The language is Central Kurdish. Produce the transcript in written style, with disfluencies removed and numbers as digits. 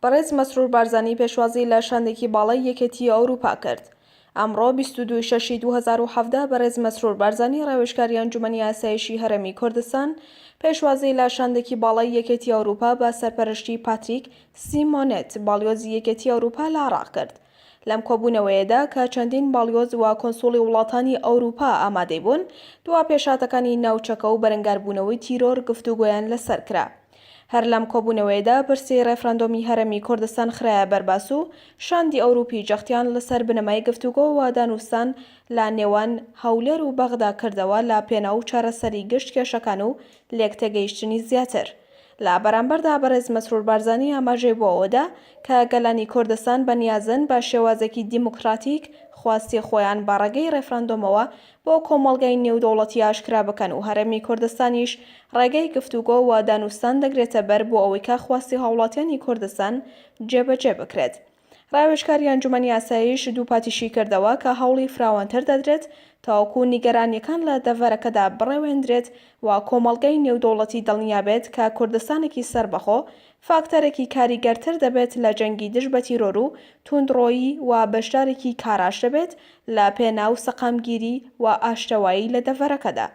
بەڕێز مەسرور بارزانی پێشوازیی لە شاندێکی باڵای یەکێتی ئەوروپا کرد. ئەمڕۆ 22/6/2017 بەڕێز مەسرور بارزانی راوێژکاری ئەنجوومەنی ئاسایشی هەرێمی کوردستان پێشوازیی لە شاندێکی باڵای یەکێتی ئەوروپا بە سەرپەرشتیی پاتریک سیمۆنێت بالیۆزی یەکێتی ئەوروپا لە عێراق کرد. لەم کۆبوونەوەیەدا کە چەندین بالیۆز و کۆنسولی وڵاتانی ئەوروپا ئامادەی بوون، دوا پێشهاتەکانی ناوچەکە و بەرەنگاربوونەوەی تیرۆر گفتوگۆیان لەسەر کرا. هەر لەم کۆبوونەوەیەدا پرسی ڕێفرەندۆمی هەرێمی کوردستان خرایە بەرباس و شاندی ئەوروپی جەختیان لەسەر بنەمای گفتوگۆ و دانوستان لە نێوان هەولێر و بەغدا کردەوە لە پێناو چارەسەری گشت کێشەکان و لێکتێگەیشتنی زیاتر. لە بەرامبەردا بەڕێز مەسرور بارزانی ئاماژەی بۆ ئەوەدا کە گەلانی کوردستان بەنیازن بە شێوازێکی دیموکراتیک خواستی خۆیان بە ڕێگەی ڕێفرەندۆمەوە بۆ کۆمەڵگەی نێودەوڵەتی ئاشکرا بکەن و هەرێمی کوردستانیش ڕێگەی گفتوگۆ و دانوستان دەگرێتە بەر بۆ ئەوەی کە خواستی هاوڵاتیانی کوردستان جێبەجێ بکرێت. راوێژکاری ئەنجوومەنی ئاسایش دوو پاتیشی کردەوە کە هەوڵی فراوانتر دەدرێت تاوەکو نیگەرانیەکان لە دەڤەرەکەدا بڕێوێندرێت و کۆمەڵگەی نێودەوڵەتی دڵنیابێت کە کوردستانێکی سەربەخۆ فاکتەرێکی کاریگەرتر دەبێت لە جەنگی دژ بە تیرۆر و توندڕۆیی و بەشدارێکی کاراش دەبێت لە پێناو سەقامگیری و ئاشتەوایی لە دەڤەرەکەدا.